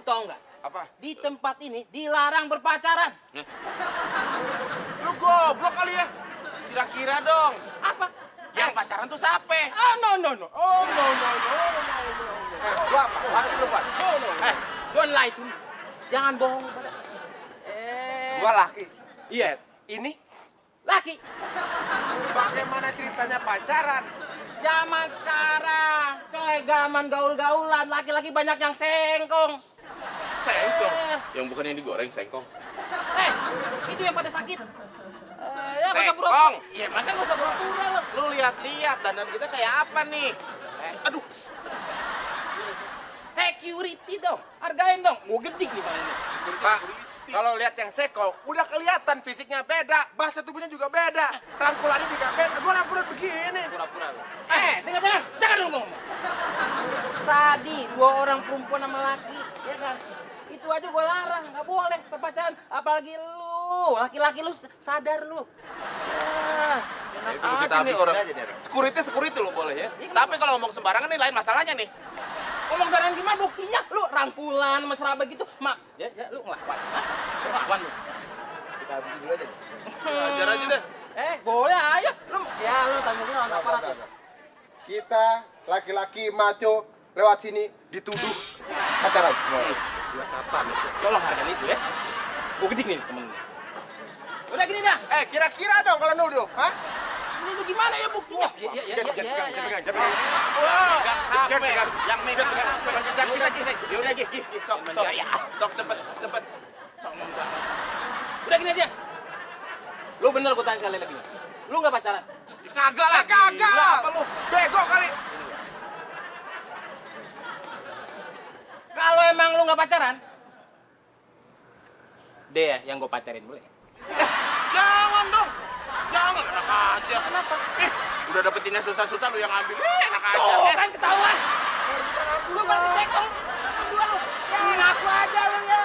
tahu nggak? Apa? Di tempat ini dilarang berpacaran. Lu goblok kali ya? Kira-kira dong. Apa? Yang pacaran tuh siapa? Ah, no. Oh, no. Gua apa? Laki lu, Pak? No. Don't lie to me. Jangan bohong pada. Gua laki. Iya. Ini Laki. bagaimana ceritanya pacaran? Zaman sekarang, coy, zaman gaul-gaulan, laki-laki banyak yang sengkong. Sengkong? Yang bukan yang digoreng, sengkong. Itu yang pada sakit. Ya, nggak usah Sengkong? pura-pura. Iya, makanya nggak usah pura-pura lo. Lu lihat-lihat dandan kita kayak apa nih? Aduh. Security dong, hargain dong. Mau gedik nih Bang ini. Pak, kalau lihat yang sekol, udah kelihatan fisiknya beda, bahasa tubuhnya juga beda, rangkulannya juga beda. Gua rangkulan begini. Pura-pura lo. Jangan dong ngomong. Tadi 2 orang perempuan sama laki, ya kan? Itu aja gue larang, nggak boleh berpacaran. Apalagi lu, laki-laki lu sadar lu. Itu kita nih orang. Security lo boleh ya. Tapi kalau ngomong sembarangan nih lain masalahnya nih. Ngomong barang gimana buktinya? Lu rangkulan, mesra begitu. Ya, lu ngelawan. Lu ngelawan lu. Kita habisin dulu aja. Ajar aja deh. Boleh ayo. Lu tanggung jawab aparat. Kita laki-laki maco lewat sini dituduh pacaran. Gua sapa nih. Tolong hargain itu ya. Gua gedik nih temen. Udah gini dah. Kira-kira dong kalau nuduh, hah? Ini gimana ya buktinya? Jangan sampai. Yang megang Jangan bisa. Ya udah gih. Sok cepet. Sok ngomong. Udah gini aja. Lu bener gua tanya sekali lagi. Lu nggak pacaran? Kagak lah. Kagak lah. Apa lu? Bego kali. Kalau emang lu nggak pacaran, deh ya yang gue pacarin boleh. Jangan dong. Jangan, enak aja. Kenapa? Udah dapetinnya susah-susah lu yang ambil. Enak aja. Kan ketahuan. Lu berarti sekong. Berdua lu. Ya ngaku aja lu ya.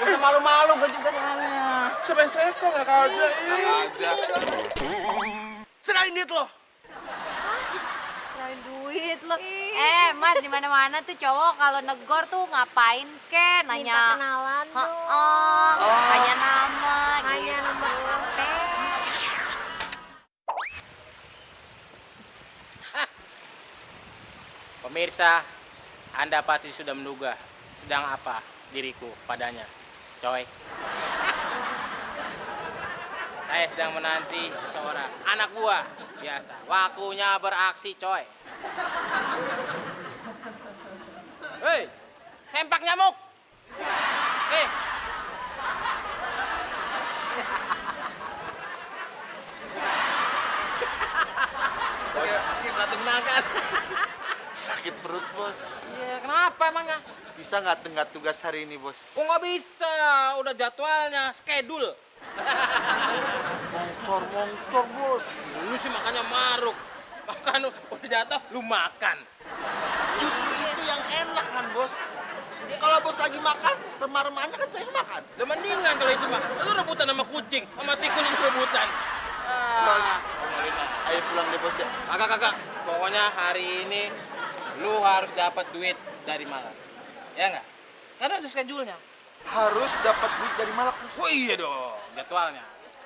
Gak usah malu-malu, gue juga soalnya. Siapa yang sekong enak aja. Aja. Serahin duit lo. Serahin duit lo. Mas, di mana-mana tuh cowok kalau negor tuh ngapain ke? Nanya. Minta kenalan dong. Nanya nama. Nanya gitu. nama Pemirsa, Anda pasti sudah menduga sedang apa diriku padanya, coy. Saya sedang menanti seseorang, anak buah biasa. Waktunya beraksi, coy. Hei, sempak nyamuk. Hei. Batuk nagas. Sakit perut, Bos. Iya, kenapa emangnya? Bisa nggak tenggat tugas hari ini, Bos? Kok nggak bisa? Udah jadwalnya, schedule. Mongcor, Bos. Lu sih makannya maruk. Makan udah jatuh, lu makan. Justru itu yang enak kan, Bos? Kalau Bos lagi makan, remah-remahnya kan saya makan. Udah mendingan kalau itu mah. Lu rebutan sama kucing, sama tikus itu rebutan. Bos, Ngomelin lah. ayo pulang deh, Bos ya. Kakak. Pokoknya hari ini lu harus dapat duit dari Malang. Ya nggak? Karena ada schedule-nya. Harus dapat duit dari Malak, Bos. Oh iya dong, jadwalnya.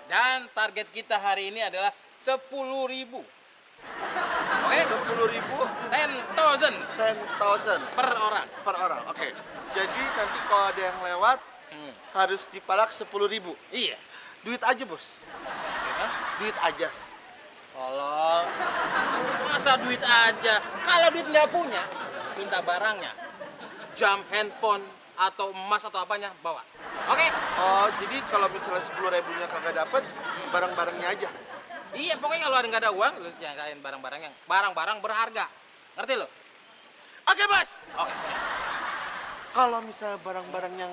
Dan target kita hari ini adalah 10.000. Oke? 10.000, 10,000 10,000 per orang. per orang. Oke. Jadi nanti kalau ada yang lewat, harus dipalak 10.000. Iya. Duit aja, Bos. Hah? Duit aja. Tolong. Masa duit aja? Kalau duit nggak punya, minta barangnya. Jam, handphone, atau emas atau apanya, bawa. Oke? Oh, jadi kalau misalnya 10.000-nya kagak dapet, barang-barangnya aja. Iya, pokoknya kalau nggak ada uang, lu jangan barang-barang berharga. Ngerti lo? Oke, Bos. Oke. Kalau misalnya barang-barang yang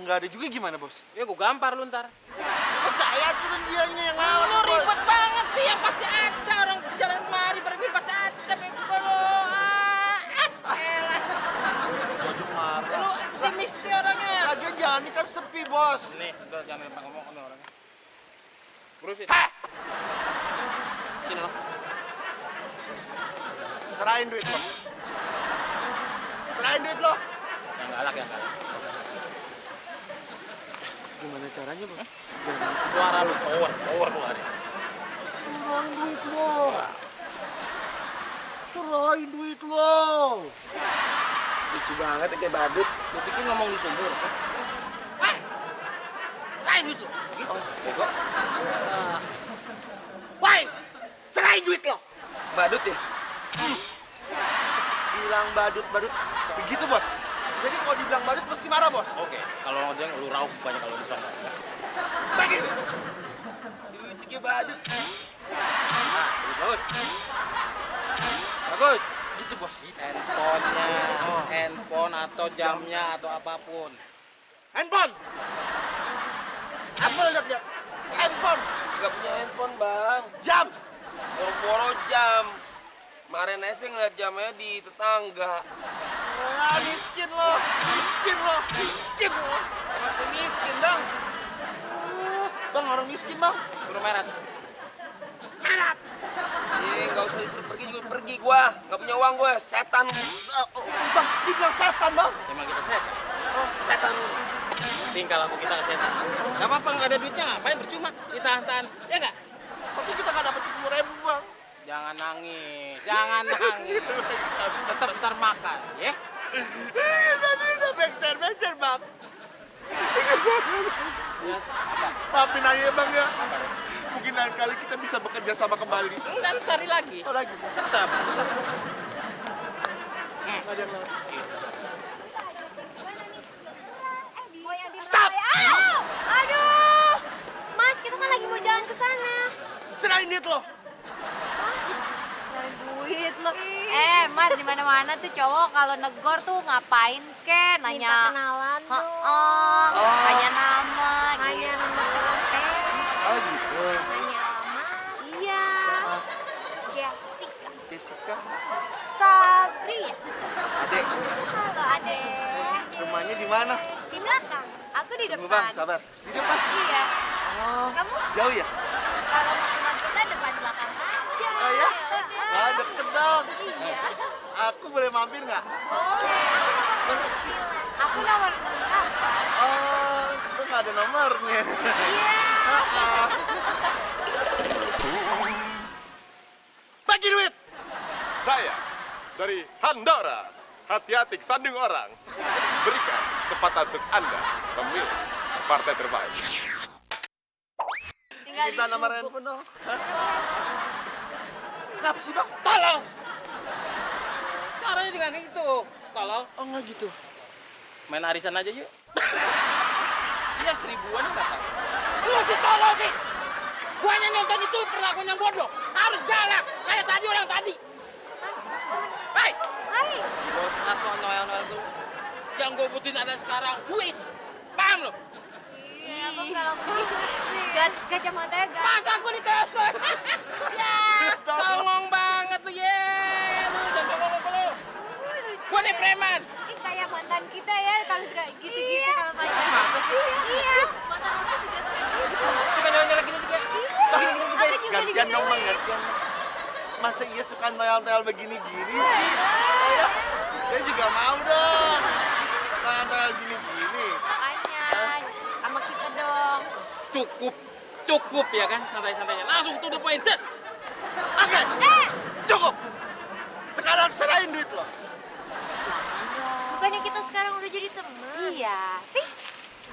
nggak ada juga gimana, Bos? Ya gue gampar lu ntar. Saya turun dianya yang ngawal, Lu ribet banget sih, ya pasti ada orang jalan kemari, pergi pasti ada bego lu. Elah. Waduh, marah. Lu si misi orangnya. Lagian jalan ini kan sepi, Bos. Nih, udah jangan lupa ngomong sama orangnya. Urusin. Sini lo. Serahin duit lo. Serahin duit lo. Jangan Galak ya, galak. Gimana caranya, Bos? Suara lu, power keluarin. Serahin duit lo. Serahin duit lo. Lucu banget ya kayak badut. Lu pikir ngomong di sumur? Serahin duit lo. Oh, bego. Woi, serahin duit lo. Badut ya? Bilang badut. Begitu, Bos. Jadi kalau dibilang badut mesti marah, Bos. Oke, kalau dia lu raup banyak kalau di sana. Bagi. Lucu kayak badut. Bagus. Bagus. Gitu, Bos. Handphonenya, handphone atau jamnya atau apapun. Handphone. Apa lihat ya? Handphone. Gak punya handphone, Bang. Jam. Boro-boro jam. Kemarin aja saya ngeliat jamnya di tetangga. Miskin lo. Masih miskin, Bang. Bang, orang miskin, Bang. Burung merah. Gak usah disuruh pergi juga pergi gua. Gak punya uang gua, setan. Bang, dibilang setan, Bang. Emang kita setan. Setan. Tinggal aku kita ke setan. Gak apa-apa, nggak ada duitnya, ngapain percuma? Ditahan-tahan, ya nggak? Tapi kita nggak dapat 10.000, Bang. Jangan nangis. Tetap ntar makan, ya? Tadi udah bencer, Bang. Ya, apa? Maafin aja, Bang, ya. Mungkin lain kali kita bisa bekerja sama kembali. Dan cari lagi. Oh, lagi. Tetap. Usah. Nggak ada yang lain. Stop! Aduh! Mas, kita kan lagi mau jalan ke sana. Serahin duit lo. Cari duit lo. Mas, di mana-mana tuh cowok kalau negor tuh ngapain ke? Nanya. Minta kenalan dong. Nanya nama. Nanya gitu. nama Oh, gitu. Nanya lama. Iya. Ah, Jessica. Jessica. Sabri. Adek, Halo, Adek. rumahnya di mana? Di belakang. Aku di Tunggu, depan. Bang, sabar. Di depan. Iya. Oh, Kamu jauh ya? kalau mau ke rumah kita depan belakang aja. Oh, ya? Ah, deket dong. Iya. Aku boleh mampir nggak? Boleh. Aku nomor 8. Oh, itu nggak ada nomornya. Iya. Bagi duit. Saya dari Handora. Hati-hati kesandung orang. Berikan kesempatan untuk Anda memilih partai terbaik. Tinggal Kita nomor dibubuk. handphone dong. Kenapa sih, Bang? Tolong. Caranya dengan gitu. Tolong. Oh, nggak gitu. Main arisan aja yuk. Iya, 1000-an nggak apa. Lu sih tolong sih. Guanya nonton itu perlakuan yang bodoh. Harus galak. Kayak tadi orang tadi. Hei. Hai. Bos asal noel-noel dulu. Yang gue butuhin ada sekarang duit. Paham lo? Iya, aku kalau begitu sih. Kacamatanya gak. Masa gue ditelepon? Ya, songong banget lu ye. Lu jangan songong lu. Gue nih preman. Ini kayak mantan kita ya, kalau suka gitu-gitu kalau pacaran. Masa sih? Iya. Mantan aku juga suka gitu. Suka nyolong-nyolong gini juga. Gini-gini juga. Aku juga Gantian dong, Bang, digituin. gantian. Masa iya suka noel-noel begini-gini sih? Ayo, saya juga mau dong. Noel-noel gini-gini. Makanya, sama kita dong. Cukup ya kan santai-santainya. Langsung to the point. Set. Oke, cukup. Sekarang serahin duit lo. Bukannya kita sekarang udah jadi teman? Iya. Tis.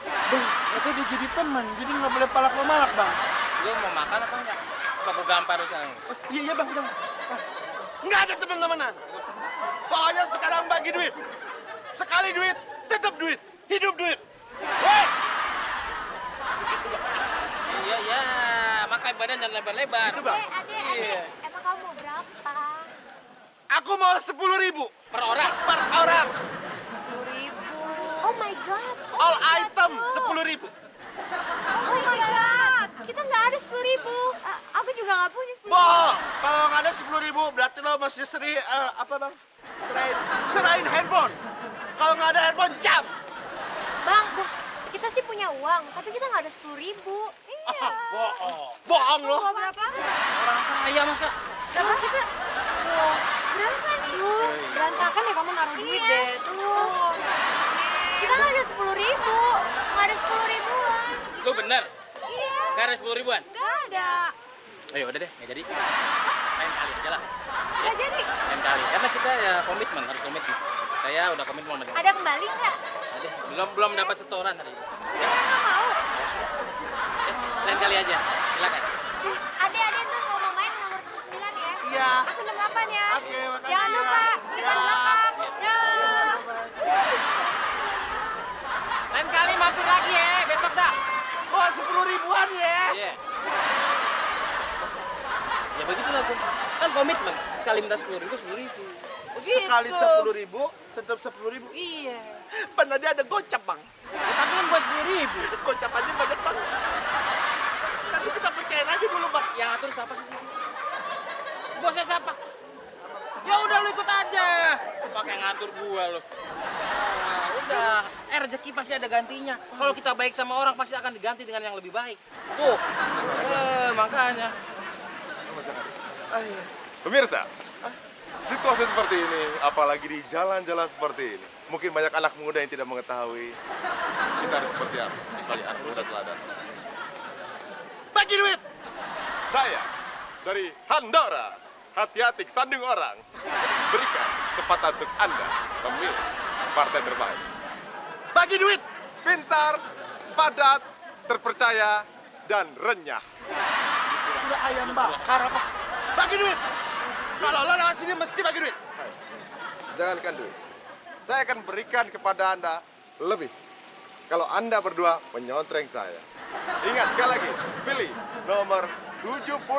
Bang, itu udah jadi teman, jadi nggak boleh palak-palak, Bang. Lu mau makan apa enggak? Apa gue gampar lu sekarang? Iya, Bang, Bang. Nggak ada teman-temanan. Pokoknya sekarang bagi duit. Sekali duit, tetap duit. Hidup duit. Woi! Iya, makanya badan jangan lebar-lebar. Itu, Bang. Iya. Emang kamu mau berapa? Aku mau 10.000 Per orang. per orang. 10.000. Oh my god. All item 10.000. Oh my god. Kita nggak ada 10.000. Aku juga nggak punya 10.000. Bohong. Kalau nggak ada 10.000, berarti lo mesti apa, Bang? Serahin handphone. Kalau nggak ada handphone, jam. Bang, kita sih punya uang, tapi kita nggak ada 10.000. Iya. Bohong lo. Mau berapa? Orang kaya masa? Kalau kita, tuh, berapa nih? Berantakan ya kamu naruh duit deh. Tuh. Kita nggak ada 10.000. Nggak ada 10.000-an. Lu bener? Iya. Gak ada 10 ribuan? Nggak ada. Ayo udah deh, nggak jadi. Lain kali aja lah. Nggak jadi. Lain kali. Karena kita ya komitmen, harus komitmen. Saya udah komitmen sama dia. Ada kembali nggak? Nggak usah deh, belum dapat setoran hari ini. Ya, nggak mau. Lain kali aja, silakan. Ade tuh mau main nomor 9 ya? Iya. Aku 68 ya. Oke, makasih Jangan ya. lupa, di Ya. belakang. Ya. Lain kali mampir lagi ya, besok dah. Oh, 10 ribuan ya. Iya. Ya begitulah gua. Kan komitmen. Sekali minta 10.000, 10.000. Sekali 10.000, tetap 10.000. Iya. Pan tadi ada gocap, Bang. Ya, tapi kan gua 10.000. Gocap aja banyak banget. Nanti kita pecahin aja dulu, Bang. Yang ngatur siapa sih? Bosnya siapa? Ya udah lu ikut aja. Lu pakai ngatur gua lo. Nah, udah. Rezeki pasti ada gantinya. Kalau kita baik sama orang pasti akan diganti dengan yang lebih baik. Tuh. Makanya. Pemirsa, situasi seperti ini, apalagi di jalan-jalan seperti ini, mungkin banyak anak muda yang tidak mengetahui kita harus seperti apa. Kali anak muda teladan. Bagi duit. Saya dari Handora, hati-hati sandung orang. Berikan kesempatan untuk Anda memilih partai terbaik. Bagi duit. Pintar, padat, terpercaya, dan renyah. Udah ayam bakar apa? Bagi duit. Kalau lo lewat sini mesti bagi duit. Jangankan duit. Saya akan berikan kepada Anda lebih. Kalau Anda berdua menyontreng saya. Ingat sekali lagi, pilih nomor 79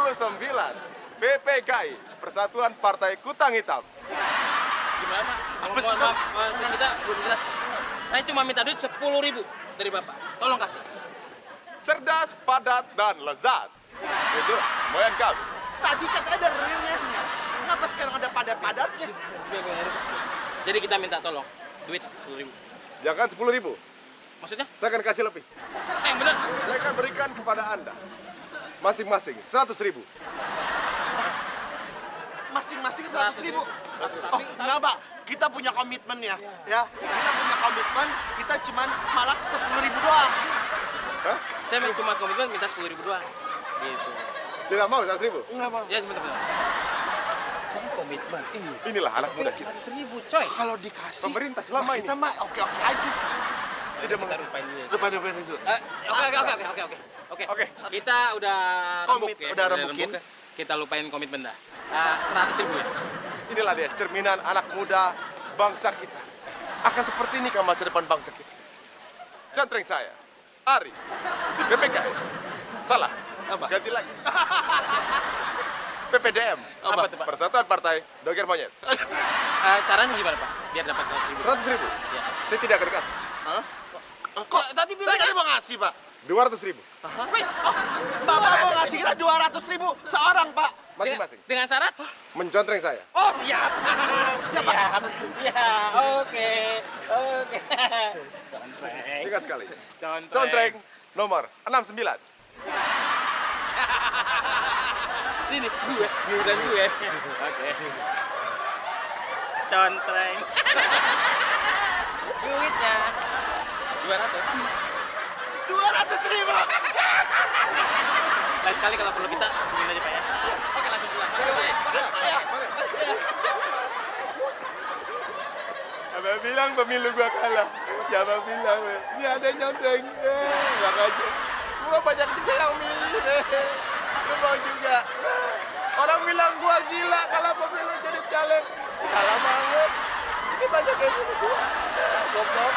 PPKI, Persatuan Partai Kutang Hitam. Gimana Pak? Mohon maaf, kita belum jelas. Saya cuma minta duit 10.000 dari Bapak. Tolong kasih. Cerdas, padat, dan lezat. Itulah moyan kami. Tadi katanya ada renyahnya. Kenapa sekarang ada padat-padatnya? Gue ngurus. Jadi kita minta tolong duit 10.000. Jangan 10.000. Maksudnya? Saya akan kasih lebih. Yang bener. Saya akan berikan kepada Anda masing-masing 100.000. Masing-masing 100.000. Oh, enggak, Pak. Kita punya komitmen ya. Ya, kita punya komitmen. Kita cuman malah 10.000 doang. Hah? Saya cuma komitmen minta 10.000 doang. Gitu. Tidak mau 100.000? Enggak, Bang. Ya sebentar. Kamu komitmen. Inilah anak muda kita. 100.000 coy. Kalau dikasih Pemerintah selama ini kita mah oke-oke aja. tidak Kita mengerti. lupain dulu ya. Depan itu. Oke. Oke. Kita udah Komit, rembuk ya. udah rembukin. rembuk ya. Kita lupain komitmen dah. 100.000 ya. Inilah dia cerminan anak muda bangsa kita. Akan seperti ini kan masa depan bangsa kita. Contreng saya, Ari, di PPKI. Salah. Apa? Ganti lagi. PPDM. Apa tuh, Pak? Persatuan Partai Doger Monyet. Caranya gimana Pak? Biar dapat 100.000. 100.000. Ya. Saya tidak akan kasih. Hah? Kok tadi bilang saya mau ngasih, Pak? 200.000. Wih, Bapak mau ngasih kita 200.000 seorang, Pak. Masing-masing. Dengan syarat? Mencontreng saya. Oh siap. Siapa? Ya, oke. Contreng. Ingat sekali. Contreng. Contreng nomor 69. Ini gue, dan gue. Oke. Contreng. Duitnya 200. 200.000. Lain kali kalau perlu kita hubungin aja Pak ya. Oke langsung pulang. Makasih Pak ya. Abang bilang pemilu gua kalah. Ya abang bilang, ini ada nyontreng. Makanya. Gua banyak juga yang milih. Lu mau juga. Orang bilang gua gila kalau pemilu jadi caleg. Kalah banget. Ini banyak yang milih gua. Goblok.